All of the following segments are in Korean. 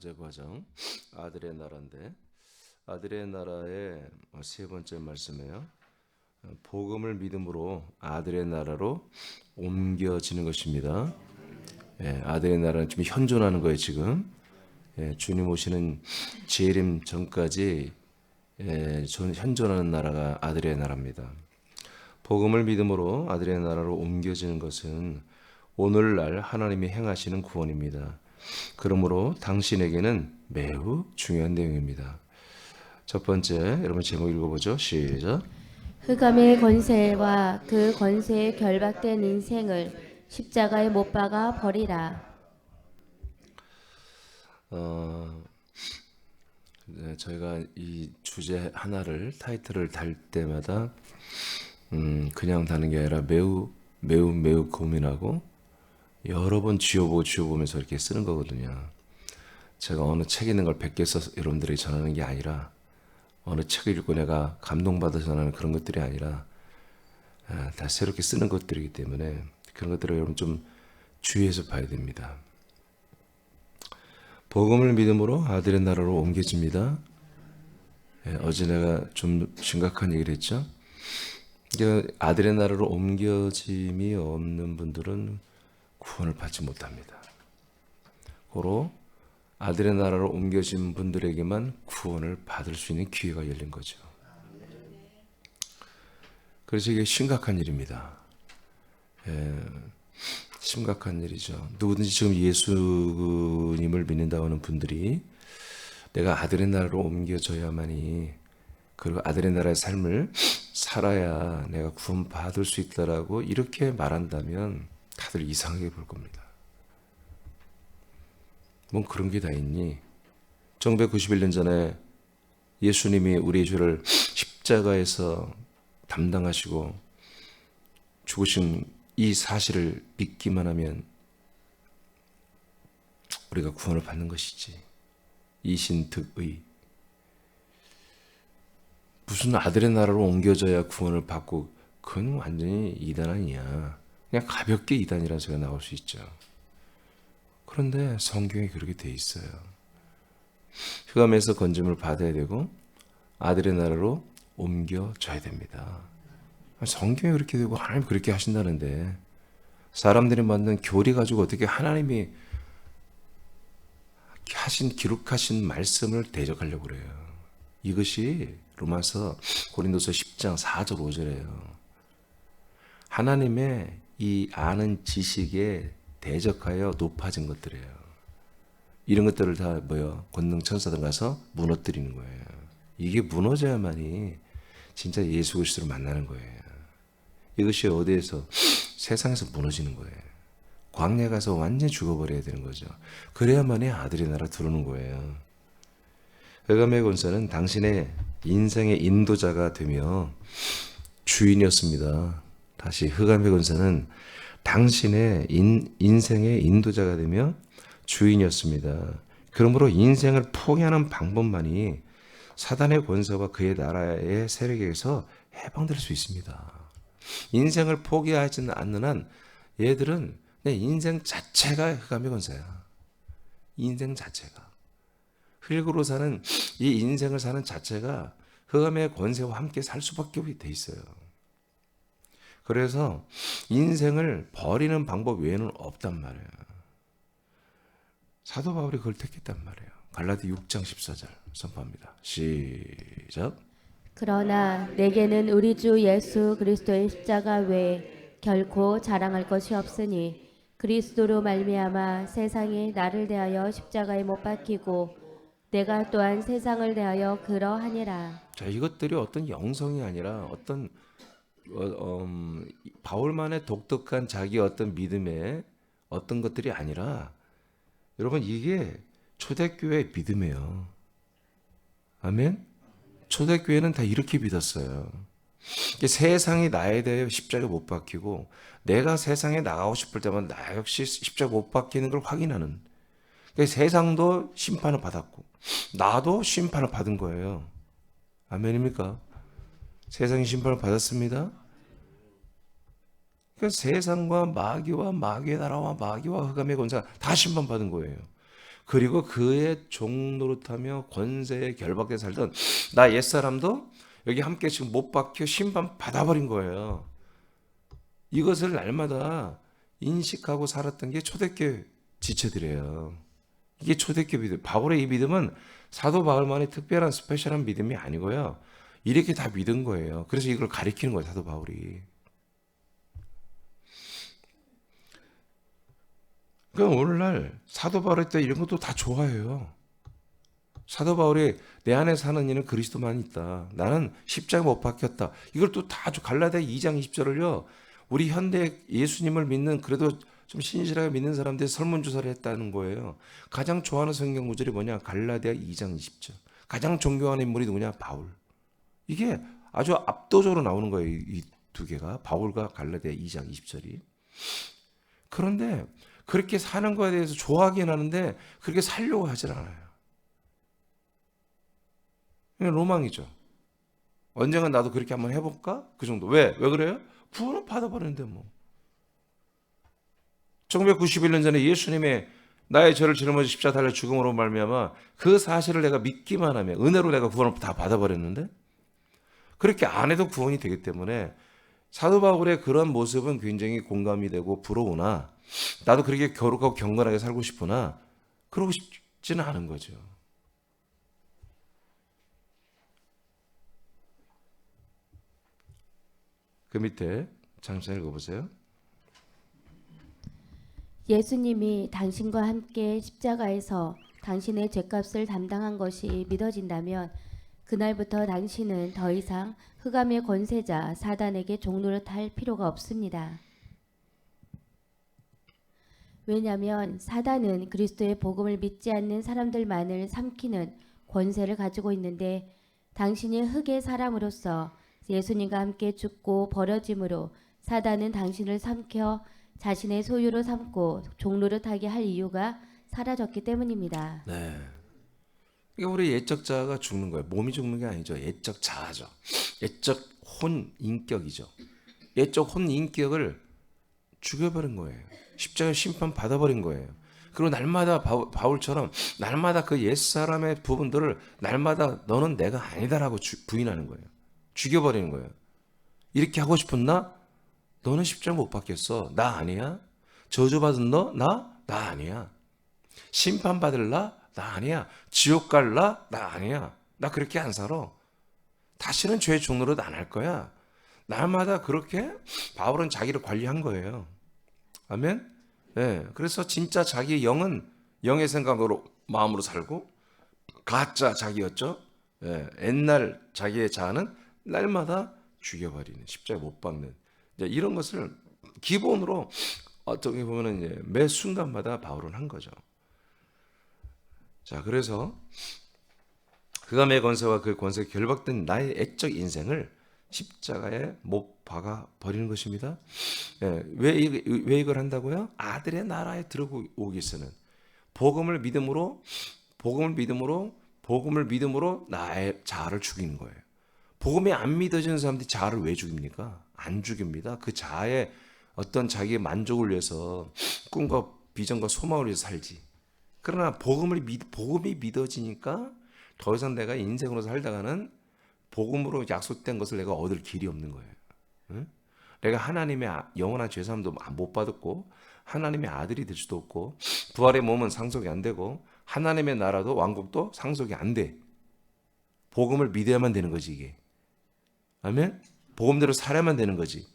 번째 과정 아들의 나라인데 아들의 나라의 세 번째 말씀이에요. 복음을 믿음으로 아들의 나라로 옮겨지는 것입니다. 아들의 나라는 지금 현존하는 거예요. 지금 주님 오시는 재림 전까지 현존하는 나라가 아들의 나라입니다. 복음을 믿음으로 아들의 나라로 옮겨지는 것은 오늘날 하나님이 행하시는 구원입니다. 그러므로 당신에게는 매우 중요한 내용입니다. 첫 번째, 여러분 제목 읽어보죠. 시작. 흑암의 권세와 그 권세에 결박된 인생을 십자가에 못 박아 버리라. 저희가 이 주제 하나를 타이틀을 달 때마다 그냥 다는 게 아니라 매우 고민하고 여러 번 쥐어보면서 이렇게 쓰는 거거든요. 제가 어느 책 있는 걸 100개 써서 여러분들에게 전하는 게 아니라 어느 책을 읽고 내가 감동받아서 전하는 그런 것들이 아니라 다 새롭게 쓰는 것들이기 때문에 그런 것들을 여러분 좀 주의해서 봐야 됩니다. 복음을 믿음으로 아들의 나라로 옮겨집니다. 어제 내가 좀 심각한 얘기를 했죠. 아들의 나라로 옮겨짐이 없는 분들은 구원을 받지 못합니다. 고로 아들의 나라로 옮겨진 분들에게만 구원을 받을 수 있는 기회가 열린 거죠. 그래서 이게 심각한 일입니다. 심각한 일이죠. 누구든지 지금 예수님을 믿는다고 하는 분들이 내가 아들의 나라로 옮겨져야만이, 그리고 아들의 나라의 삶을 살아야 내가 구원 받을 수 있다라고 이렇게 말한다면 다들 이상하게 볼 겁니다. 뭔 그런 게 다 있니? 1991년 전에 예수님이 우리의 죄를 십자가에서 담당하시고 죽으신 이 사실을 믿기만 하면 우리가 구원을 받는 것이지. 이신득의. 무슨 아들의 나라로 옮겨져야 구원을 받고, 그건 완전히 이단 아니야. 그냥 가볍게 이단이라는 소리가 나올 수 있죠. 그런데 성경에 그렇게 돼 있어요. 흑암에서 건짐을 받아야 되고 아들의 나라로 옮겨져야 됩니다. 성경에 그렇게 되고 하나님 그렇게 하신다는데 사람들이 만든 교리 가지고 어떻게 하나님이 기록하신 말씀을 대적하려고 그래요. 이것이 로마서 고린도서 10장 4절 5절이에요. 하나님의 이 아는 지식에 대적하여 높아진 것들이에요. 이런 것들을 다 권능 천사들 가서 무너뜨리는 거예요. 이게 무너져야만이 진짜 예수 그리스도를 만나는 거예요. 이것이 어디에서 세상에서 무너지는 거예요. 광야 가서 완전히 죽어버려야 되는 거죠. 그래야만이 아들의 나라 들어오는 거예요. 흑암의 권세는 당신의 인생의 인도자가 되며 주인이었습니다. 다시 흑암의 권세는 당신의 인생의 인도자가 되며 주인이었습니다. 그러므로 인생을 포기하는 방법만이 사단의 권세와 그의 나라의 세력에서 해방될 수 있습니다. 인생을 포기하지 않는 한 얘들은 내 인생 자체가 흑암의 권세야. 인생 자체가. 흙으로 사는 이 인생을 사는 자체가 흑암의 권세와 함께 살 수밖에 돼 있어요. 그래서 인생을 버리는 방법 외에는 없단 말이에요. 사도 바울이 그걸 택했단 말이에요. 갈라디 6장 14절 선포합니다. 시작. 그러나 내게는 우리 주 예수 그리스도의 십자가 외에 결코 자랑할 것이 없으니 그리스도로 말미암아 세상이 나를 대하여 십자가에 못 박히고 내가 또한 세상을 대하여 그러하니라. 자, 이것들이 어떤 영성이 아니라 어떤 바울만의 독특한 자기 어떤 믿음의 어떤 것들이 아니라, 여러분 이게 초대교회의 믿음이에요. 아멘. 초대교회는 다 이렇게 믿었어요. 세상이 나에 대해 십자가에 못 박히고 내가 세상에 나가고 싶을 때만 나 역시 십자가 못 박히는 걸 확인하는. 세상도 심판을 받았고 나도 심판을 받은 거예요. 아멘입니까? 세상이 심판을 받았습니다. 세상과 마귀와 마귀의 나라와 마귀와 흑암의 권세가 다 심판받은 거예요. 그리고 그의 종노릇하며 권세에 결박해 살던 나 옛사람도 여기 함께 지금 못 박혀 심판 받아버린 거예요. 이것을 날마다 인식하고 살았던 게 초대교회 지체들이에요. 이게 초대교회 믿음. 바울의 이 믿음은 사도 바울만의 특별한 스페셜한 믿음이 아니고요. 이렇게 다 믿은 거예요. 그래서 이걸 가리키는 거예요, 사도 바울이. 그럼 오늘날 사도 바울이 때 이런 것도 다 좋아해요. 사도 바울이 내 안에 사는 이는 그리스도만 있다. 나는 십자가 못 박혔다. 이걸 또 다 갈라디아 2장 20절을요. 우리 현대 예수님을 믿는 그래도 좀 신실하게 믿는 사람들이 설문조사를 했다는 거예요. 가장 좋아하는 성경 구절이 뭐냐? 갈라디아 2장 20절. 가장 존경하는 인물이 누구냐? 바울. 이게 아주 압도적으로 나오는 거예요. 이 두 개가. 바울과 갈라디아 2장 20절이. 그런데 그렇게 사는 거에 대해서 좋아하긴 하는데 그렇게 살려고 하질 않아요. 그냥 로망이죠. 언젠간 나도 그렇게 한번 해볼까? 그 정도. 왜? 왜 그래요? 구원을 받아버렸는데 뭐. 1991년 전에 예수님의 나의 죄를 짊어져 십자가 달려 죽음으로 말미암아 그 사실을 내가 믿기만 하면 은혜로 내가 구원을 다 받아버렸는데 그렇게 안 해도 구원이 되기 때문에 사도 바울의 그런 모습은 굉장히 공감이 되고 부러우나 나도 그렇게 거룩하고 경건하게 살고 싶으나 그러고 싶지는 않은 거죠. 그 밑에 잠시 읽어보세요. 예수님이 당신과 함께 십자가에서 당신의 죄값을 담당한 것이 믿어진다면 그날부터 당신은 더 이상 흑암의 권세자 사단에게 종노릇할 필요가 없습니다. 왜냐하면 사단은 그리스도의 복음을 믿지 않는 사람들만을 삼키는 권세를 가지고 있는데 당신이 흑의 사람으로서 예수님과 함께 죽고 버려짐으로 사단은 당신을 삼켜 자신의 소유로 삼고 종노릇하게 할 이유가 사라졌기 때문입니다. 네. 이게 우리 옛적 자아가 죽는 거예요. 몸이 죽는 게 아니죠. 옛적 자아죠. 옛적 혼 인격이죠. 옛적 혼 인격을 죽여버린 거예요. 십자가에 심판 받아버린 거예요. 그리고 날마다 바울처럼 날마다 그 옛사람의 부분들을 날마다 너는 내가 아니다라고 부인하는 거예요. 죽여버리는 거예요. 이렇게 하고 싶은 나? 너는 십자가 못 박혔어. 나 아니야. 저주받은 너? 나 아니야. 심판받을 나 아니야. 지옥 갈 나 아니야. 나 그렇게 안 살아. 다시는 죄의 종노릇 안 할 거야. 날마다 그렇게 바울은 자기를 관리한 거예요. 아멘? 네, 그래서 진짜 자기의 영은 영의 생각으로 마음으로 살고 가짜 자기였죠. 네, 옛날 자기의 자아는 날마다 죽여버리는 십자가에 못 박는 이제 이런 것을 기본으로 어떻게 보면 이제 매 순간마다 바울은 한 거죠. 자, 그래서 흑암의 권세와 그 권세에 결박된 나의 애적 인생을 십자가에 못 박아 버리는 것입니다. 예, 왜 이걸 한다고요? 아들의 나라에 들어오기 위해서는 복음을 믿음으로 나의 자아를 죽이는 거예요. 복음이 안 믿어지는 사람들이 자아를 왜 죽입니까? 안 죽입니다. 그 자아의 어떤 자기의 만족을 위해서 꿈과 비전과 소망을 위해서 살지. 그러나 복음이 믿어지니까 더 이상 내가 인생으로 살다가는 복음으로 약속된 것을 내가 얻을 길이 없는 거예요. 응? 내가 하나님의 영원한 죄사함도 못 받았고 하나님의 아들이 될 수도 없고 부활의 몸은 상속이 안 되고 하나님의 나라도 왕국도 상속이 안 돼. 복음을 믿어야만 되는 거지 이게. 아멘? 복음대로 살아야만 되는 거지.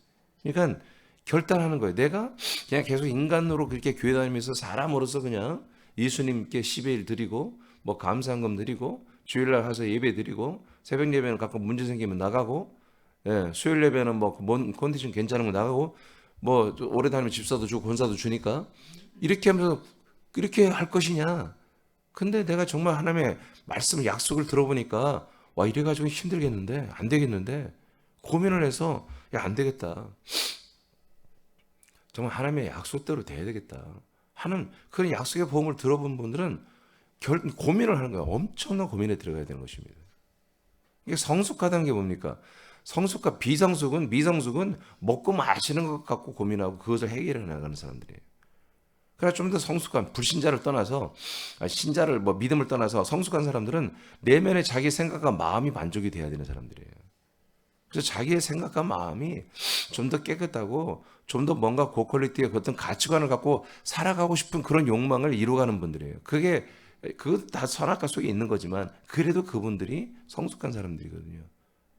그러니까 결단하는 거예요. 내가 그냥 계속 인간으로 그렇게 교회 다니면서 사람으로서 그냥 예수님께 10일 드리고 뭐 감사한금 드리고 주일날 가서 예배 드리고 새벽 예배는 가끔 문제 생기면 나가고 수요일 예배는 뭐 컨디션 괜찮으면 나가고 뭐 오래 다니면 집사도 주고 권사도 주니까 이렇게 하면서 이렇게 할 것이냐. 근데 내가 정말 하나님의 말씀 약속을 들어보니까 와 이래가지고 힘들겠는데 안 되겠는데 고민을 해서 야 안 되겠다. 정말 하나님의 약속대로 돼야 되겠다 하는 그런 약속의 보험을 들어본 분들은 고민을 하는 거예요. 엄청난 고민에 들어가야 되는 것입니다. 이게 성숙하다는 게 뭡니까? 성숙과 미성숙은 먹고 마시는 것 갖고 고민하고 그것을 해결해 나가는 사람들이에요. 그러나 좀 더 성숙한 불신자를 떠나서 신자를 믿음을 떠나서 성숙한 사람들은 내면의 자기 생각과 마음이 만족이 돼야 되는 사람들이에요. 그래서 자기의 생각과 마음이 좀 더 깨끗하고 좀 더 뭔가 고퀄리티의 어떤 가치관을 갖고 살아가고 싶은 그런 욕망을 이루어가는 분들이에요. 그거 다 선악과 속에 있는 거지만 그래도 그분들이 성숙한 사람들이거든요.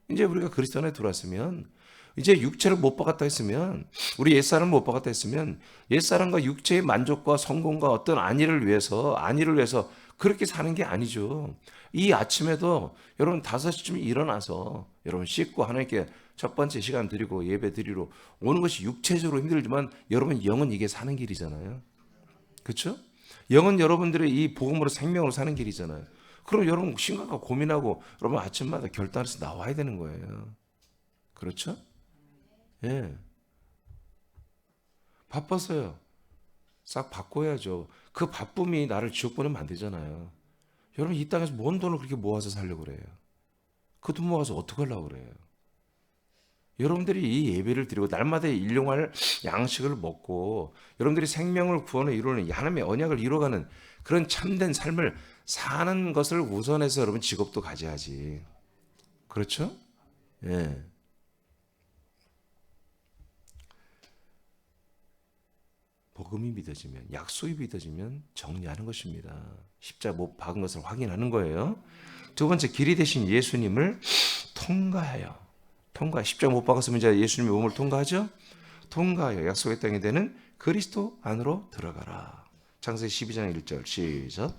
이제 우리가 그리스도 안에 들어왔으면 이제 육체를 못 박았다 했으면 우리 옛사람을 못 박았다 했으면 옛사람과 육체의 만족과 성공과 어떤 안위를 위해서 그렇게 사는 게 아니죠. 이 아침에도 여러분 5시쯤 일어나서 여러분 씻고 하나님께 첫 번째 시간 드리고 예배 드리러 오는 것이 육체적으로 힘들지만 여러분 영은 이게 사는 길이잖아요. 그렇죠? 영은 여러분들의 이 복음으로 생명으로 사는 길이잖아요. 그럼 여러분 심각하고 고민하고 여러분 아침마다 결단해서 나와야 되는 거예요. 그렇죠? 예. 바빴어요. 싹 바꿔야죠. 그 바쁨이 나를 지옥 보내면 안 되잖아요. 여러분 이 땅에서 뭔 돈을 그렇게 모아서 살려고 그래요? 그 돈 모아서 어떻게 하려고 그래요? 여러분들이 이 예배를 드리고 날마다 일용할 양식을 먹고 여러분들이 생명을 구원을 이루는 하나님의 언약을 이루어가는 그런 참된 삶을 사는 것을 우선해서 여러분 직업도 가져야지. 그렇죠? 예. 복음이 믿어지면, 약속이 믿어지면 정리하는 것입니다. 십자가 못 박은 것을 확인하는 거예요. 두 번째, 길이 되신 예수님을 통과해요. 십자가 못 박았으면 이제 예수님의 몸을 통과하죠? 통과하여 약속의 땅에 되는 그리스도 안으로 들어가라. 창세기 12장 1절 시작.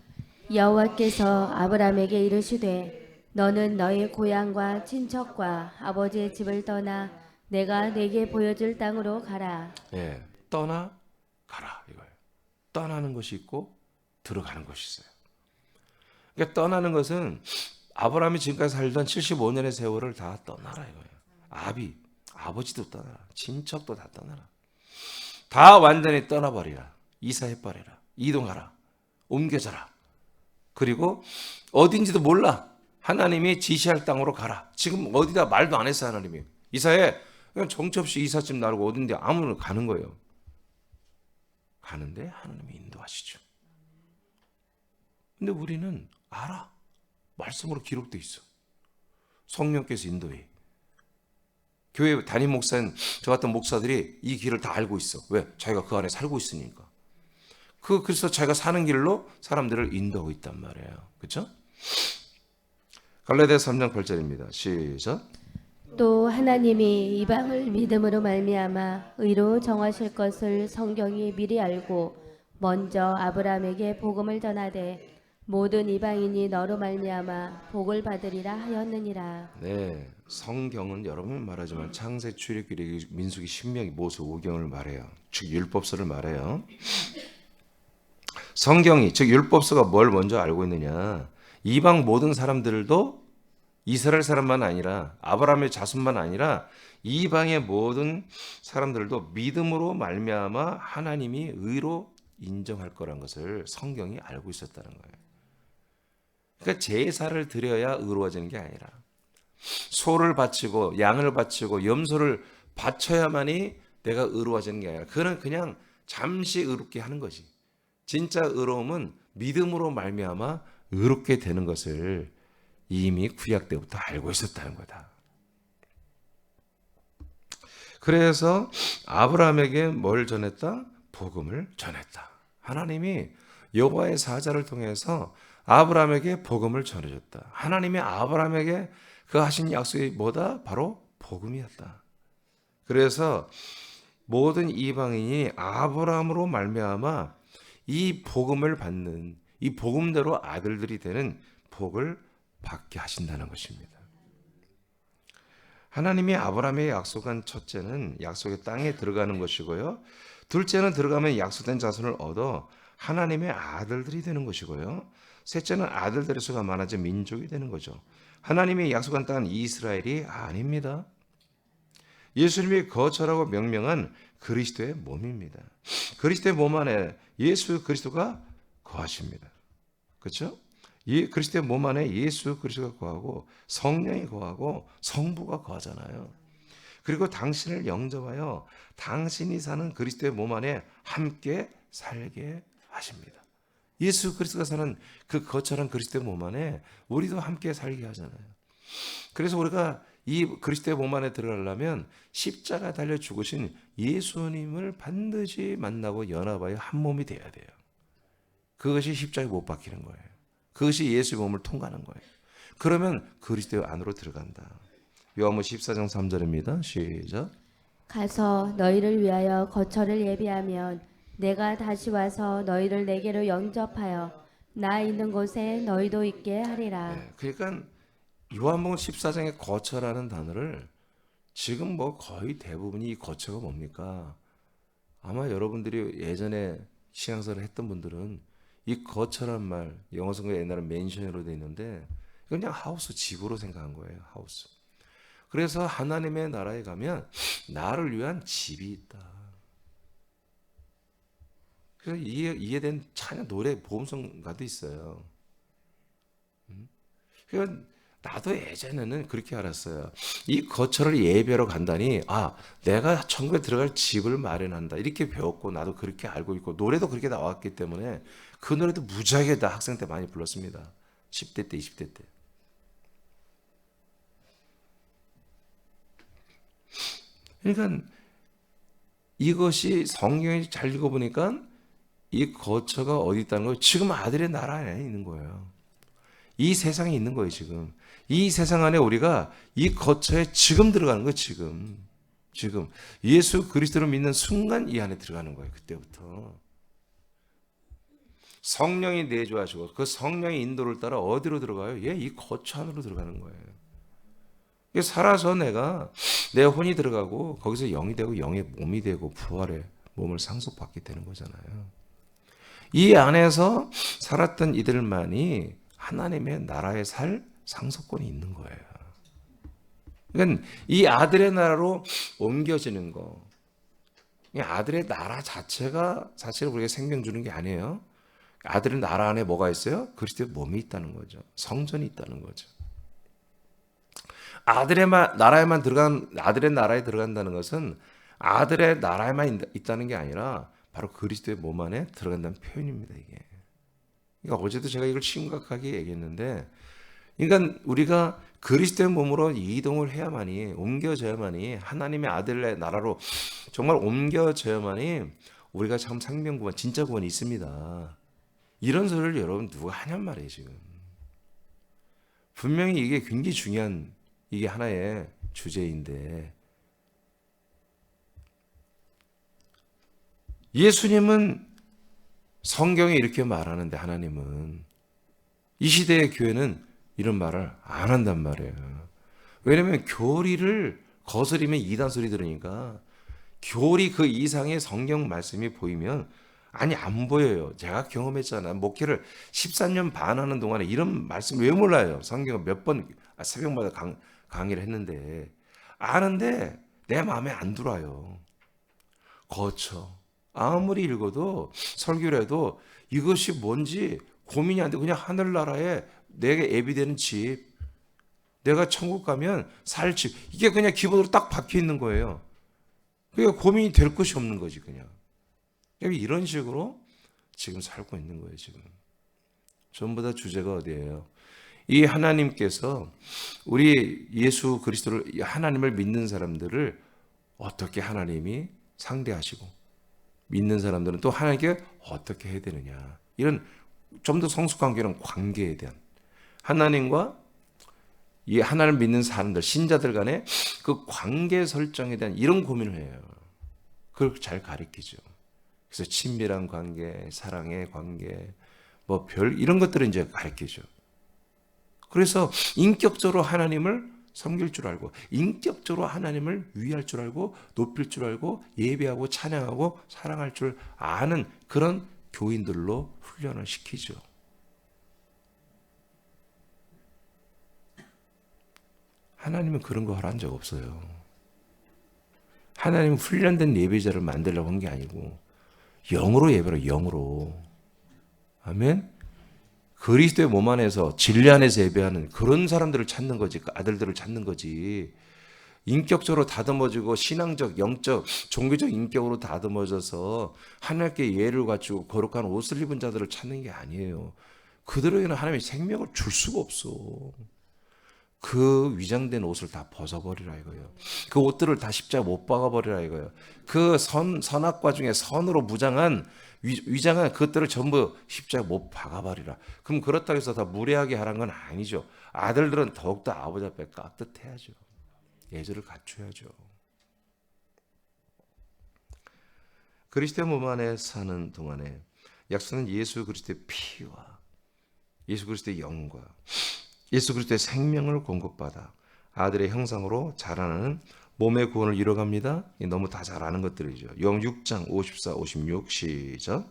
여호와께서 아브라함에게 이르시되 너는 너의 고향과 친척과 아버지의 집을 떠나 내가 내게 보여줄 땅으로 가라. 예, 떠나 가라 이거예요. 떠나는 것이 있고 들어가는 것이 있어요. 그러니까 떠나는 것은 아브라함이 지금까지 살던 75년의 세월을 다 떠나라 이거예요. 아버지도 떠나라. 친척도 다 떠나라. 다 완전히 떠나버리라. 이사해버리라. 이동하라. 옮겨져라. 그리고 어딘지도 몰라. 하나님이 지시할 땅으로 가라. 지금 어디다 말도 안 했어 하나님이. 이사해. 그냥 정처 없이 이삿짐 나르고 어딘데 아무나 가는 거예요. 가는데 하나님이 인도하시죠. 근데 우리는 알아. 말씀으로 기록돼 있어. 성령께서 인도해. 교회 담임 목사인 저 같은 목사들이 이 길을 다 알고 있어. 왜? 자기가 그 안에 살고 있으니까. 그래서 자기가 사는 길로 사람들을 인도하고 있단 말이에요. 그렇죠? 갈라디아서 3장 8절입니다. 시작. 또 하나님이 이방을 믿음으로 말미암아 의로 정하실 것을 성경이 미리 알고 먼저 아브라함에게 복음을 전하되 모든 이방인이 너로 말미암아 복을 받으리라 하였느니라. 네, 성경은 여러분 말하지만 창세, 출애굽기, 민수기, 신명기, 모세, 오경을 말해요. 즉 율법서를 말해요. 성경이 즉 율법서가 뭘 먼저 알고 있느냐? 이방 모든 사람들도 이스라엘 사람만 아니라 아브라함의 자손만 아니라 이방의 모든 사람들도 믿음으로 말미암아 하나님이 의로 인정할 거란 것을 성경이 알고 있었다는 거예요. 그러니까 제사를 드려야 의로워지는 게 아니라 소를 바치고 양을 바치고 염소를 바쳐야만이 내가 의로워지는 게 아니라 그는 그냥 잠시 의롭게 하는 거지. 진짜 의로움은 믿음으로 말미암아 의롭게 되는 것을 이미 구약 때부터 알고 있었다는 거다. 그래서 아브라함에게 뭘 전했다? 복음을 전했다. 하나님이 여호와의 사자를 통해서 아브라함에게 복음을 전해줬다. 하나님이 아브라함에게 그 하신 약속이 뭐다? 바로 복음이었다. 그래서 모든 이방인이 아브라함으로 말미암아 이 복음을 받는 이 복음대로 아들들이 되는 복을 받게 하신다는 것입니다. 하나님이 아브라함에게 약속한 첫째는 약속의 땅에 들어가는 것이고요. 둘째는 들어가면 약속된 자손을 얻어 하나님의 아들들이 되는 것이고요. 셋째는 아들들의 수가 많아져 민족이 되는 거죠. 하나님이 약속한 땅은 이스라엘이 아닙니다. 예수님이 거처라고 명명한 그리스도의 몸입니다. 그리스도의 몸 안에 예수 그리스도가 거하십니다. 그렇죠? 그리스도의 몸 안에 예수 그리스도가 거하고 성령이 거하고 성부가 거하잖아요. 그리고 당신을 영접하여 당신이 사는 그리스도의 몸 안에 함께 살게 하십니다. 예수 그리스도가 사는 그 거처란 그리스도의 몸 안에 우리도 함께 살게 하잖아요. 그래서 우리가 이 그리스도의 몸 안에 들어가려면 십자가 달려 죽으신 예수님을 반드시 만나고 연합하여 한 몸이 돼야 돼요. 그것이 십자가에 못 박히는 거예요. 그것이 예수의 몸을 통과하는 거예요. 그러면 그리스도의 안으로 들어간다. 요한복음 14장 3절입니다. 시작. 가서 너희를 위하여 거처를 예비하면 내가 다시 와서 너희를 내게로 영접하여 나 있는 곳에 너희도 있게 하리라. 네, 그러니까 요한복음 14장의 거처라는 단어를 지금 뭐 거의 대부분이 이 거처가 뭡니까? 아마 여러분들이 예전에 신앙생활을 했던 분들은 이 거처란 말, 영어 성경에 옛날에 맨션으로 돼 있는데 이건 그냥 하우스, 집으로 생각한 거예요. 하우스. 그래서 하나님의 나라에 가면 나를 위한 집이 있다. 그래서 이해된 찬양 노래 보험성가도 있어요. 그러니까 나도 예전에는 그렇게 알았어요. 이 거처를 예배로 간다니, 아, 내가 천국에 들어갈 집을 마련한다. 이렇게 배웠고, 나도 그렇게 알고 있고, 노래도 그렇게 나왔기 때문에 그 노래도 무지하게 다 학생 때 많이 불렀습니다. 10대 때, 20대 때. 그러니까 이것이 성경에 잘 읽어보니까 이 거처가 어디 있다는 거예요? 지금 아들의 나라 안에 있는 거예요. 이 세상에 있는 거예요, 지금. 이 세상 안에 우리가 이 거처에 지금 들어가는 거예요, 지금. 지금. 예수 그리스도를 믿는 순간 이 안에 들어가는 거예요, 그때부터. 성령이 내주하시고 그 성령의 인도를 따라 어디로 들어가요? 예, 이 거처 안으로 들어가는 거예요. 이게 살아서 내 혼이 들어가고 거기서 영이 되고 영의 몸이 되고 부활의 몸을 상속받게 되는 거잖아요. 이 안에서 살았던 이들만이 하나님의 나라에 살 상속권이 있는 거예요. 그러니까 이 아들의 나라로 옮겨지는 거, 이 아들의 나라 자체를 우리가 생명 주는 게 아니에요. 아들의 나라 안에 뭐가 있어요? 그리스도의 몸이 있다는 거죠. 성전이 있다는 거죠. 아들의 나라에 들어간다는 것은 아들의 나라에만 있다는 게 아니라 바로 그리스도의 몸 안에 들어간다는 표현입니다, 이게. 그러니까 어제도 제가 이걸 심각하게 얘기했는데, 그러니까 우리가 그리스도의 몸으로 이동을 해야만이, 옮겨져야만이, 하나님의 아들의 나라로 정말 옮겨져야만이 우리가 참 생명구원, 진짜 구원이 있습니다. 이런 소리를 여러분 누가 하냔 말이에요, 지금. 분명히 이게 굉장히 중요한, 이게 하나의 주제인데, 예수님은 성경에 이렇게 말하는데, 하나님은 이 시대의 교회는 이런 말을 안 한단 말이에요. 왜냐하면 교리를 거스리면 이단 소리 들으니까, 교리 그 이상의 성경 말씀이 보이면 아니 안 보여요. 제가 경험했잖아요. 목회를 13년 반 하는 동안에 이런 말씀 왜 몰라요? 성경을 몇 번 새벽마다 강의를 했는데 아는데 내 마음에 안 들어요. 거쳐. 아무리 읽어도 설교를 해도 이것이 뭔지 고민이 안 돼. 그냥 하늘나라에 내게 예비되는 집, 내가 천국 가면 살 집, 이게 그냥 기본으로 딱 박혀 있는 거예요. 그러니까 고민이 될 것이 없는 거지 그냥. 이런 식으로 지금 살고 있는 거예요, 지금. 전부 다 주제가 어디예요? 이 하나님께서 우리 예수 그리스도를, 하나님을 믿는 사람들을 어떻게 하나님이 상대하시고, 믿는 사람들은 또 하나님께 어떻게 해야 되느냐. 이런 좀 더 성숙한 관계에 대한, 하나님과 이 하나님을 믿는 사람들, 신자들 간의 그 관계 설정에 대한 이런 고민을 해요. 그걸 잘 가르치죠. 그래서 친밀한 관계, 사랑의 관계, 이런 것들을 이제 가르치죠. 그래서 인격적으로 하나님을 섬길 줄 알고, 인격적으로 하나님을 위할 줄 알고, 높일 줄 알고, 예배하고 찬양하고 사랑할 줄 아는 그런 교인들로 훈련을 시키죠. 하나님은 그런 거 하라 한 적 없어요. 하나님은 훈련된 예배자를 만들려고 한 게 아니고 영으로 예배로, 영으로. 아멘. 그리스도의 몸 안에서 진리 안에서 예배하는 그런 사람들을 찾는 거지, 그 아들들을 찾는 거지. 인격적으로 다듬어지고 신앙적, 영적, 종교적 인격으로 다듬어져서 하나님께 예를 갖추고 거룩한 옷을 입은 자들을 찾는 게 아니에요. 그들에게는 하나님의 생명을 줄 수가 없어. 그 위장된 옷을 다 벗어버리라 이거예요. 그 옷들을 다 십자가 못 박아버리라 이거예요. 그 선악과 중에 선으로 무장한 위장한 그것들을 전부 십자가 못 박아버리라. 그럼 그렇다고 해서 다 무례하게 하라는 건 아니죠. 아들들은 더욱더 아버지 앞에 깍듯해야죠. 예절을 갖춰야죠. 그리스도의 몸 안에 사는 동안에 약속은 예수 그리스도의 피와 예수 그리스도의 영과 예수 그리스도의 생명을 공급받아 아들의 형상으로 자라나는 몸의 구원을 이뤄갑니다. 너무 다 잘 아는 것들이죠. 요한 6장 54, 56 시작.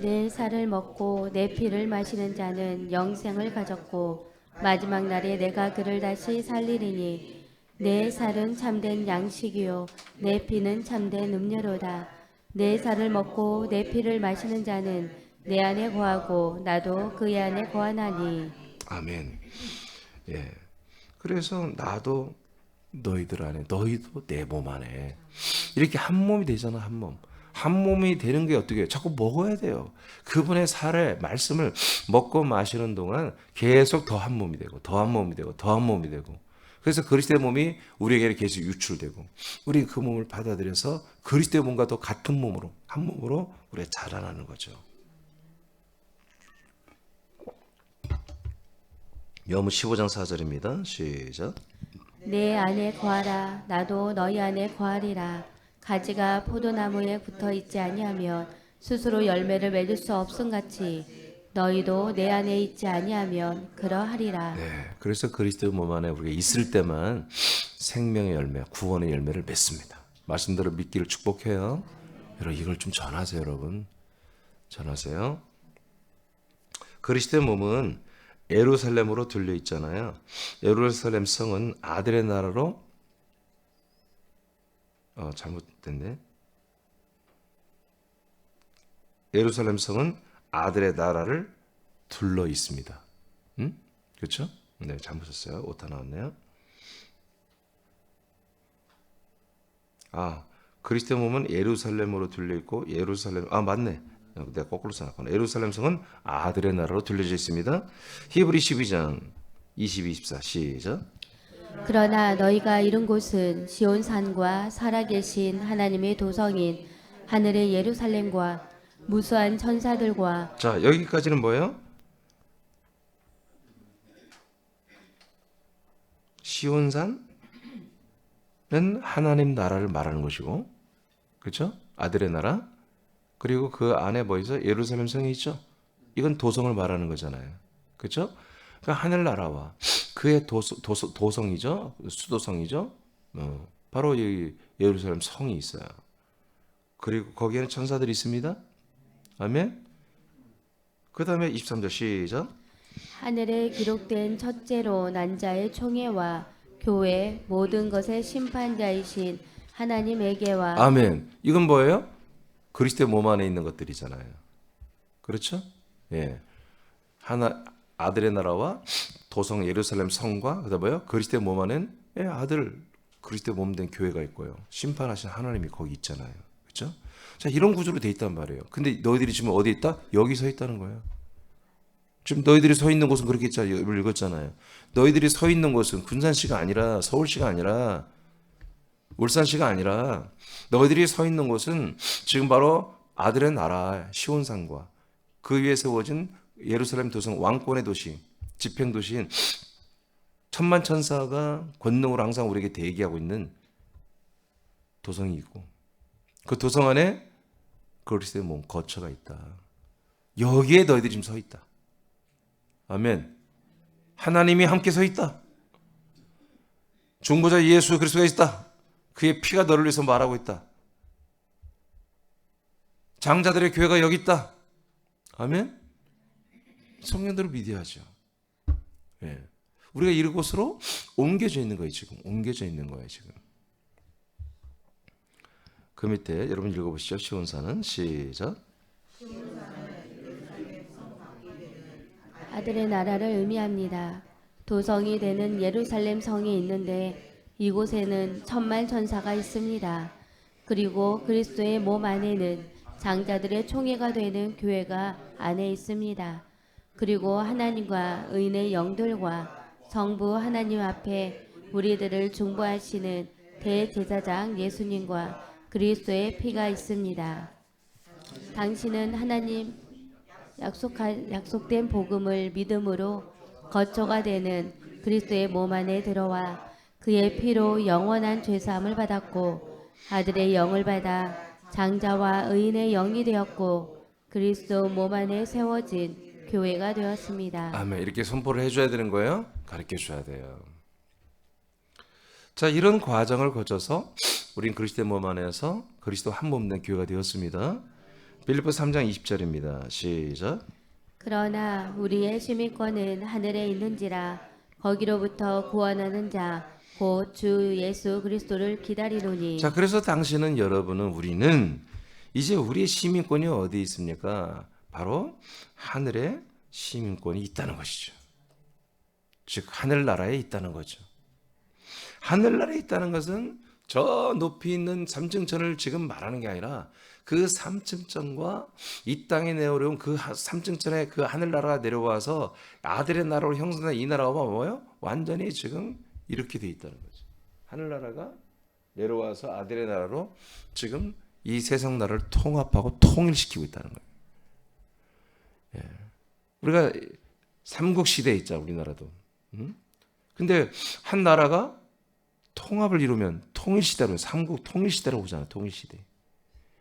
내 살을 먹고 내 피를 마시는 자는 영생을 가졌고 마지막 날에 내가 그를 다시 살리리니 내 살은 참된 양식이요 내 피는 참된 음료로다. 내 살을 먹고 내 피를 마시는 자는 내 안에 거하고 나도 그의 안에 거하나니. 아멘. 예. 그래서 나도 너희들 안에, 너희도 내 몸 안에 이렇게 한 몸이 되잖아. 한 몸. 한 몸이 되는 게 어떻게 해요? 자꾸 먹어야 돼요. 그분의 살을 말씀을 먹고 마시는 동안 계속 더 한 몸이 되고 더 한 몸이 되고 더 한 몸이 되고 그래서 그리스도의 몸이 우리에게 계속 유출되고 우리 그 몸을 받아들여서 그리스도의 몸과 더 같은 몸으로 한 몸으로 우리가 자라나는 거죠. 요한복음 15장 4절입니다. 시작. 내 안에 거하라 나도 너희 안에 거하리라. 가지가 포도나무에 붙어 있지 아니하면 스스로 열매를 맺을 수 없음같이 너희도 내 안에 있지 아니하면 그러하리라. 네, 그래서 그리스도의 몸 안에 우리가 있을 때만 생명의 열매, 구원의 열매를 맺습니다. 말씀대로 믿기를 축복해요. 여러분 이걸 좀 전하세요, 여러분. 전하세요. 그리스도의 몸은 예루살렘으로 둘려 있잖아요. 예루살렘 성은 아들의 나라로 잘못됐네. 예루살렘 성은 아들의 나라를 둘러 있습니다. 그렇죠? 네, 잘못 썼어요. 오타 나왔네요. 그리스도의 몸은 예루살렘으로 둘려 있고 맞네. 내가 거꾸로 생각하네. 예루살렘 성은 아들의 나라로 둘려져 있습니다. 히브리 12장 22, 24 시작. 그러나 너희가 이른 곳은 시온산과 살아계신 하나님의 도성인 하늘의 예루살렘과 무수한 천사들과. 자, 여기까지는 뭐예요? 시온산은 하나님 나라를 말하는 것이고, 그렇죠? 아들의 나라. 그리고 그 안에 뭐 있어? 예루살렘 성이 있죠. 이건 도성을 말하는 거잖아요. 그렇죠? 그러니까 하늘나라와 그의 도성이죠. 수도성이죠. 바로 이 예루살렘 성이 있어요. 그리고 거기에는 천사들이 있습니다. 아멘. 그 다음에 23절 시작. 하늘에 기록된 첫째로 난 자의 총회와 교회 모든 것의 심판자이신 하나님에게와. 아멘. 이건 뭐예요? 그리스도의 몸 안에 있는 것들이잖아요. 그렇죠? 예. 아들의 나라와 도성 예루살렘 성과 그다음에 뭐요? 그리스도의 몸 안엔 아들 그리스도의 몸 된 교회가 있고요. 심판하신 하나님이 거기 있잖아요. 그렇죠? 자, 이런 구조로 돼 있단 말이에요. 근데 너희들이 지금 어디 있다? 여기 서 있다는 거예요. 지금 너희들이 서 있는 곳은 그렇게 읽었잖아요. 너희들이 서 있는 곳은 군산시가 아니라 서울시가 아니라 울산시가 아니라 너희들이 서 있는 곳은 지금 바로 아들의 나라 시온산과 그 위에 세워진 예루살렘 도성 왕권의 도시 집행도시인 천만천사가 권능으로 항상 우리에게 대기하고 있는 도성이 있고 그 도성 안에 그리스도의 몸 거처가 있다. 여기에 너희들이 지금 서 있다. 아멘. 하나님이 함께 서 있다. 중보자 예수 그리스도가 있다. 그의 피가 너를 위해서 말하고 있다. 장자들의 교회가 여기 있다. 아멘. 성령들을 믿어야죠. 예. 우리가 이곳으로 옮겨져 있는 거예요. 지금 옮겨져 있는 거예요. 지금. 그 밑에 여러분 읽어보시죠. 시온산은 시작. 아들의 나라를 의미합니다. 도성이 되는 예루살렘 성이 있는데 이곳에는 천만 천사가 있습니다. 그리고 그리스도의 몸 안에는 장자들의 총회가 되는 교회가 안에 있습니다. 그리고 하나님과 의인의 영들과 성부 하나님 앞에 우리들을 중보하시는 대제사장 예수님과 그리스도의 피가 있습니다. 당신은 하나님 약속된 복음을 믿음으로 거처가 되는 그리스도의 몸 안에 들어와 그의 피로 영원한 죄사함을 받았고 아들의 영을 받아 장자와 의인의 영이 되었고 그리스도 몸 안에 세워진 교회가 되었습니다. 아멘. 이렇게 선포를 해줘야 되는 거예요. 가르쳐 줘야 돼요. 자, 이런 과정을 거쳐서 우린 그리스도의 몸 안에서 그리스도 한 몸 된 교회가 되었습니다. 빌립보 3장 20절입니다. 시작. 그러나 우리의 시민권은 하늘에 있는지라 거기로부터 구원하는 자 곧 주 예수 그리스도를 기다리노니. 자, 그래서 당신은, 여러분은, 우리는 이제 우리의 시민권이 어디 있습니까? 바로 하늘에 시민권이 있다는 것이죠. 즉 하늘나라에 있다는 거죠. 하늘나라에 있다는 것은 저 높이 있는 삼층천을 지금 말하는 게 아니라 그 삼층천과 이 땅에 내려온 그 삼층천에 그 하늘나라가 내려와서 아들의 나라로 형성된 이 나라가 뭐예요? 완전히 지금 이렇게 돼 있다는 거죠. 하늘나라가 내려와서 아들의 나라로 지금 이 세상 나라를 통합하고 통일시키고 있다는 거예요. 예. 우리가 삼국시대에 있자, 우리나라도. 근데 한 나라가 통합을 이루면 통일시대로, 삼국 통일시대라고 보잖아요. 통일시대.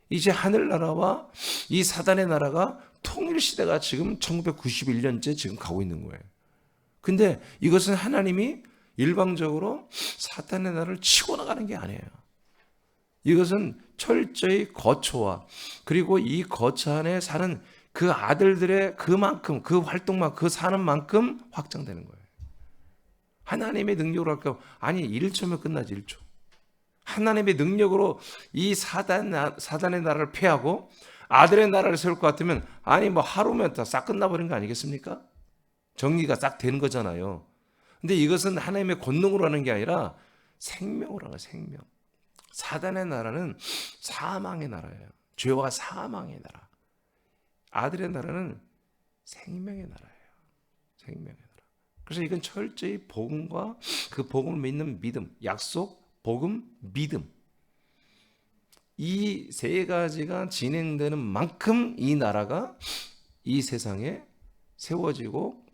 이제 하늘나라와 이 사단의 나라가 통일시대가 지금 1991년째 지금 가고 있는 거예요. 근데 이것은 하나님이 일방적으로 사단의 나라를 치고 나가는 게 아니에요. 이것은 철저히 거처와 그리고 이 거처 안에 사는 그 아들들의 그만큼, 그 활동만, 그 사는 만큼 확장되는 거예요. 하나님의 능력으로 할까? 아니, 1초면 끝나지, 1초. 하나님의 능력으로 이 사단의 나라를 패하고 아들의 나라를 세울 것 같으면, 아니, 뭐 하루면 다 싹 끝나버린 거 아니겠습니까? 정리가 싹 되는 거잖아요. 근데 이것은 하나님의 권능으로 하는 게 아니라 생명으로 하는 거예요, 생명. 사단의 나라는 사망의 나라예요. 죄와 사망의 나라. 아들의 나라는 생명의 나라예요. 생명의 나라. 그래서 이건 철저히 복음과 그 복음을 믿는 믿음, 약속, 복음, 믿음. 이 세 가지가 진행되는 만큼 이 나라가 이 세상에 세워지고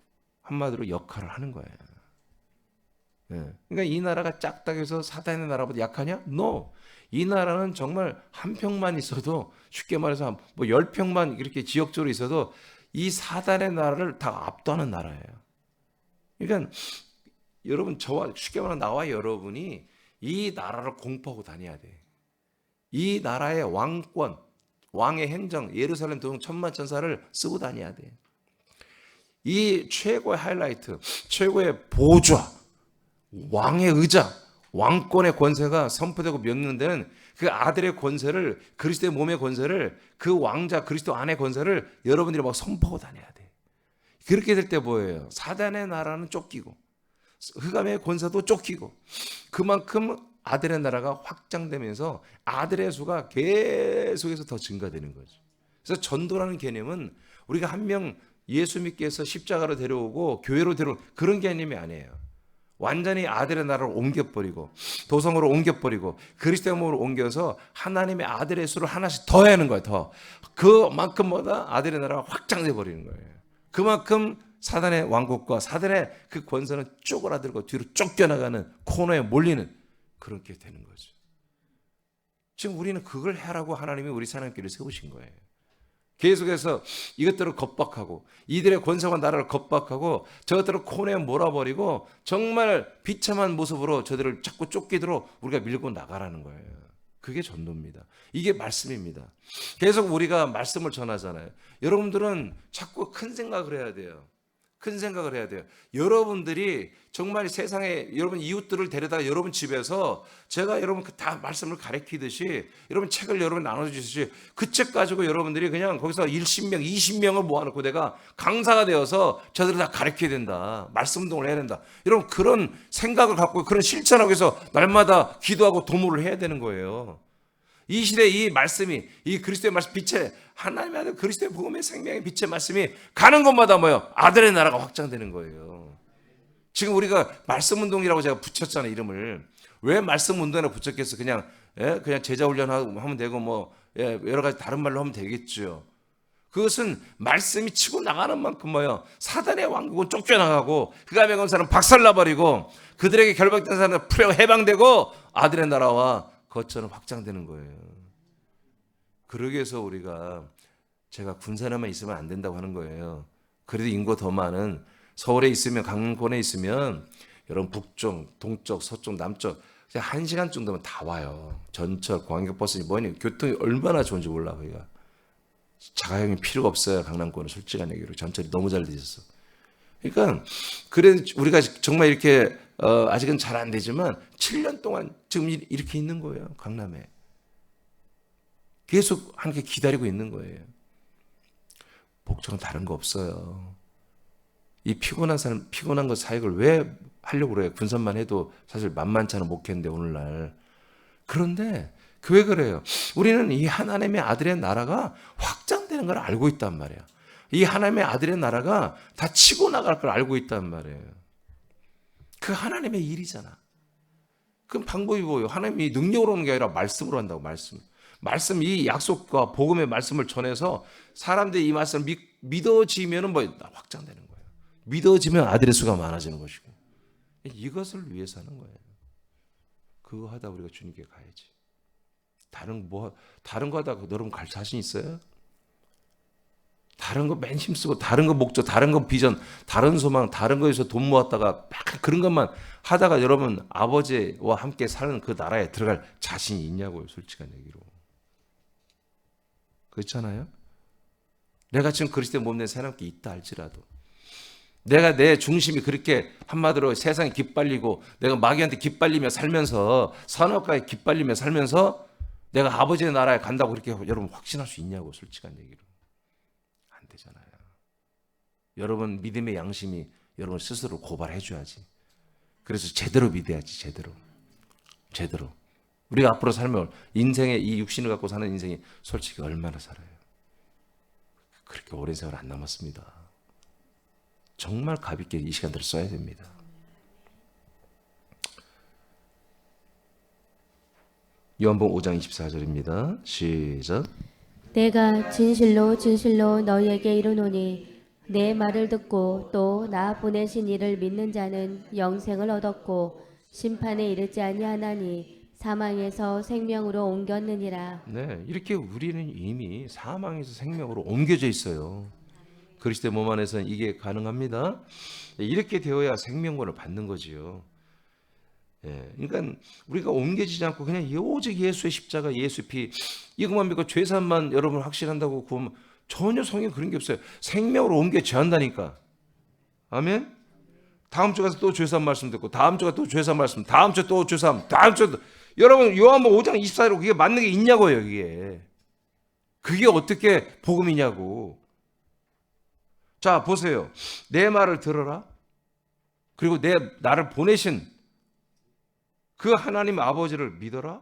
한마디로 역할을 하는 거예요. 그러니까 이 나라가 짝딱 해서 사단의 나라보다 약하냐? No. 이 나라는 정말 한 평만 있어도, 쉽게 말해서 뭐 10평만 이렇게 지역적으로 있어도 이 사단의 나라를 다 압도하는 나라예요. 그러니까 여러분, 저와, 쉽게 말하면 나와 여러분이 이 나라를 공포하고 다녀야 돼. 이 나라의 왕권, 왕의 행정, 예루살렘 도성 천만천사를 쓰고 다녀야 돼. 이 최고의 하이라이트, 최고의 보좌, 왕의 의자, 왕권의 권세가 선포되고 맺는 데는 그 아들의 권세를, 그리스도의 몸의 권세를, 그 왕자 그리스도 안의 권세를 여러분들이 막 선포하고 다녀야 돼. 그렇게 될 때 뭐예요? 사단의 나라는 쫓기고 흑암의 권세도 쫓기고 그만큼 아들의 나라가 확장되면서 아들의 수가 계속해서 더 증가되는 거죠. 그래서 전도라는 개념은 우리가 한 명 예수 믿게 해서 십자가로 데려오고 교회로 데려오는 그런 개념이 아니에요. 완전히 아들의 나라를 옮겨버리고 도성으로 옮겨버리고 그리스도의 몸으로 옮겨서 하나님의 아들의 수를 하나씩 더하는 거예요. 더. 그만큼보다 아들의 나라가 확장돼 버리는 거예요. 그만큼 사단의 왕국과 사단의 그 권세는 쪼그라들고 뒤로 쫓겨나가는, 코너에 몰리는 그렇게 되는 거죠. 지금 우리는 그걸 해라고 하나님이 우리 사랑교회를 세우신 거예요. 계속해서 이것들을 겁박하고 이들의 권세와 나라를 겁박하고 저것들을 코너에 몰아버리고 정말 비참한 모습으로 저들을 자꾸 쫓기도록 우리가 밀고 나가라는 거예요. 그게 전도입니다. 이게 말씀입니다. 계속 우리가 말씀을 전하잖아요. 여러분들은 자꾸 큰 생각을 해야 돼요. 큰 생각을 해야 돼요. 여러분들이 정말 세상에 여러분 이웃들을 데려다가 여러분 집에서 제가 여러분 다 말씀을 가르치듯이 여러분 책을 여러분 나눠주듯이 그 책 가지고 여러분들이 그냥 거기서 10명, 20명을 모아놓고 내가 강사가 되어서 저들을 다 가르쳐야 된다. 말씀 운동을 해야 된다. 여러분 그런 생각을 갖고 그런 실천하기 위해서 날마다 기도하고 도모를 해야 되는 거예요. 이 시대에 이 말씀이 이 그리스도의 말씀 빛의 하나님의 아들 그리스도의 복음의 생명의 빛의 말씀이 가는 곳마다 뭐예요? 아들의 나라가 확장되는 거예요. 지금 우리가 말씀 운동이라고 제가 붙였잖아요, 이름을. 왜 말씀 운동이라고 붙였겠어? 그냥 제자 훈련하면 되고 뭐 여러 가지 다른 말로 하면 되겠죠. 그것은 말씀이 치고 나가는 만큼 뭐예요? 사단의 왕국은 쫓겨나가고 그 감에 건 사람은 박살나버리고 그들에게 결박된 사람은 풀려 해방되고 아들의 나라와 거처는 확장되는 거예요. 그러기 위해서 우리가 제가 군산에만 있으면 안 된다고 하는 거예요. 그래도 인구 더 많은 서울에 있으면 강원에 있으면 여러분 북쪽, 동쪽, 서쪽, 남쪽 그냥 1시간 정도면 다 와요. 전철, 광역버스 뭐니 교통이 얼마나 좋은지 몰라 우리가. 자가용이 필요가 없어요. 강남권은 솔직한 얘기로 전철이 너무 잘 돼 있어서. 그러니까 그래 우리가 정말 이렇게 아직은 잘 안 되지만 7년 동안 지금 이렇게 있는 거예요. 강남에. 계속 하나님께 기다리고 있는 거예요. 목적은 다른 거 없어요. 이 피곤한 거 사역을 왜 하려고 그래요? 군산만 해도 사실 만만치 않은 목회인데 오늘날. 그런데 왜 그래요? 우리는 이 하나님의 아들의 나라가 확장되는 걸 알고 있단 말이에요. 이 하나님의 아들의 나라가 다 치고 나갈 걸 알고 있단 말이에요. 그 하나님의 일이잖아. 그럼 방법이 뭐예요? 하나님이 능력으로 하는 게 아니라 말씀으로 한다고. 말씀 이 약속과 복음의 말씀을 전해서 사람들이 이 말씀을 믿어지면 뭐 확장되는 거예요. 믿어지면 아들의 수가 많아지는 것이고 이것을 위해서 하는 거예요. 그거 하다 우리가 주님께 가야지. 다른 거 하다가 여러분 갈 자신 있어요? 다른 거 맨 힘쓰고 다른 거 목적, 다른 거 비전, 다른 소망, 다른 거에서 돈 모았다가 막 그런 것만 하다가 여러분 아버지와 함께 사는 그 나라에 들어갈 자신이 있냐고요. 솔직한 얘기로. 그렇잖아요? 내가 지금 그리스도의 몸된 사람께 있다 할지라도 내가 내 중심이 그렇게 한마디로 세상에 기빨리고 내가 마귀한테 기빨리며 살면서 선악과에 기빨리며 살면서 내가 아버지의 나라에 간다고 그렇게 여러분 확신할 수 있냐고. 솔직한 얘기로. 안 되잖아요. 여러분 믿음의 양심이 여러분 스스로 고발해 줘야지. 그래서 제대로 믿어야지. 제대로. 우리가 앞으로 살면 인생의 이 육신을 갖고 사는 인생이 솔직히 얼마나 살아요. 그렇게 오랜 세월 안 남았습니다. 정말 가볍게 이 시간들을 써야 됩니다. 요한복음 5장 24절입니다. 시작. 내가 진실로 진실로 너희에게 이르노니 내 말을 듣고 또 나 보내신 이를 믿는 자는 영생을 얻었고 심판에 이르지 아니하나니 사망에서 생명으로 옮겼느니라. 네, 이렇게 우리는 이미 사망에서 생명으로 옮겨져 있어요. 그리스도의 몸 안에서는 이게 가능합니다. 이렇게 되어야 생명권을 받는 거지요. 그러니까 우리가 옮겨지지 않고 그냥 오직 예수의 십자가, 예수의 피 이것만 믿고 죄산만 여러분 확신한다고 구하면 전혀 성경 그런 게 없어요. 생명으로 옮겨져야 한다니까. 아멘. 다음 주 가서 또 죄산 말씀 듣고 다음 주가 또 죄산 말씀, 다음 주 또 죄산, 다음 주 여러분 요한복음 5장 24절로 그게 맞는 게 있냐고요. 그게 어떻게 복음이냐고. 자 보세요. 내 말을 들어라. 그리고 나를 보내신 그 하나님 아버지를 믿어라.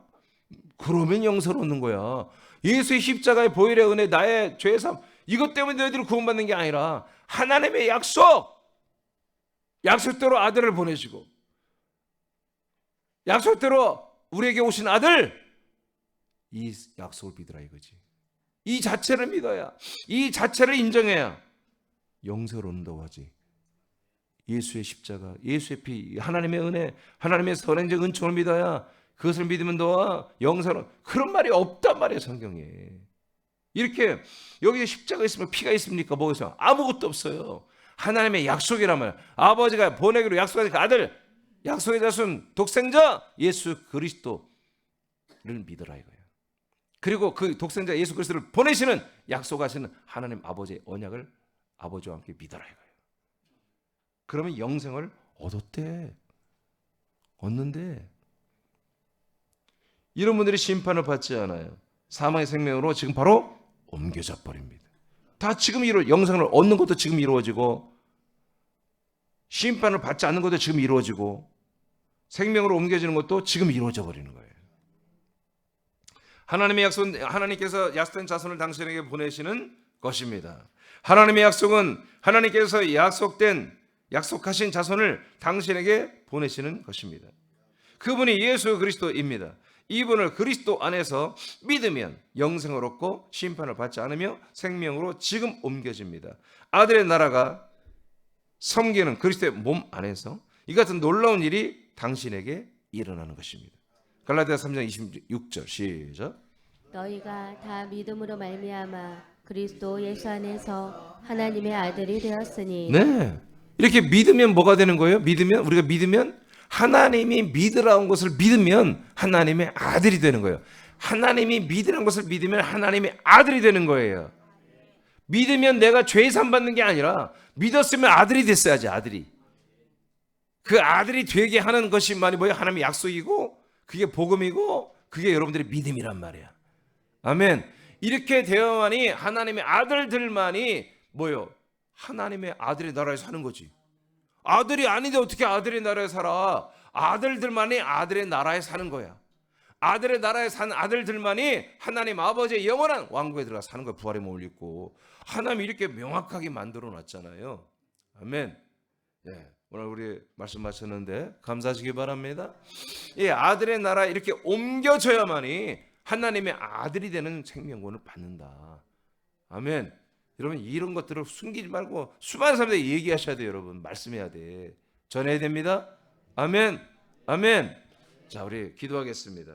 그러면 영생을 얻는 거야. 예수의 십자가의 보혈의 은혜, 나의 죄삼 이것 때문에 너희들이 구원받는 게 아니라 하나님의 약속대로 아들을 보내시고 약속대로 우리에게 오신 아들, 이 약속을 믿으라 이거지. 이 자체를 믿어야, 이 자체를 인정해야 영생을 얻는다고 하지. 예수의 십자가, 예수의 피, 하나님의 은혜, 하나님의 선행적 은총을 믿어야 그것을 믿으면 너와 영생을, 그런 말이 없단 말이에요 성경에. 이렇게 여기에 십자가 있으면 피가 있습니까? 뭐가 있어요? 아무것도 없어요. 하나님의 약속이란 말이에요. 아버지가 보내기로 약속한 그 아들, 약속의 자손, 독생자 예수 그리스도를 믿어라 이거예요. 그리고 그 독생자 예수 그리스도를 보내시는 약속하시는 하나님 아버지의 언약을 아버지와 함께 믿어라 이거예요. 그러면 영생을 얻었대. 얻는데 이런 분들이 심판을 받지 않아요. 사망의 생명으로 지금 바로 옮겨져 버립니다. 다 지금 영생을 얻는 것도 지금 이루어지고 심판을 받지 않는 것도 지금 이루어지고 생명으로 옮겨지는 것도 지금 이루어져 버리는 거예요. 하나님의 약속은 하나님께서 약속된 자손을 당신에게 보내시는 것입니다. 하나님의 약속은 하나님께서 약속하신 자손을 당신에게 보내시는 것입니다. 그분이 예수 그리스도입니다. 이분을 그리스도 안에서 믿으면 영생을 얻고 심판을 받지 않으며 생명으로 지금 옮겨집니다. 아들의 나라가 섬기는 그리스도의 몸 안에서 이 같은 놀라운 일이 당신에게 일어나는 것입니다. 갈라디아서 3장 26절 시작. 너희가 다 믿음으로 말미암아 그리스도 예수 안에서 하나님의 아들이 되었으니. 네, 이렇게 믿으면 뭐가 되는 거예요? 우리가 믿으면 하나님이 믿으라는 것을 믿으면 하나님의 아들이 되는 거예요. 하나님이 믿으라는 것을 믿으면 하나님의 아들이 되는 거예요. 믿으면 내가 죄산 받는 게 아니라 믿었으면 아들이 됐어야지. 아들이. 그 아들이 되게 하는 것이만이 뭐예요? 하나님의 약속이고 그게 복음이고 그게 여러분들의 믿음이란 말이야. 아멘. 이렇게 되어야만이 하나님의 아들들만이 뭐예요? 하나님의 아들의 나라에 사는 거지. 아들이 아닌데 어떻게 아들의 나라에 살아? 아들들만이 아들의 나라에 사는 거야. 아들의 나라에 사는 아들들만이 하나님 아버지의 영원한 왕국에 들어가 사는 거야. 부활의 몸을 입고. 하나님이 이렇게 명확하게 만들어 놨잖아요. 아멘. 예, 오늘 우리 말씀 마쳤는데 감사하시기 바랍니다. 이 아들의 나라에 이렇게 옮겨져야만이 하나님의 아들이 되는 생명권을 받는다. 아멘. 여러분 이런 것들을 숨기지 말고 수많은 사람들이 얘기하셔야 돼요. 여러분 말씀해야 돼. 전해야 됩니다. 아멘. 아멘. 자, 우리 기도하겠습니다.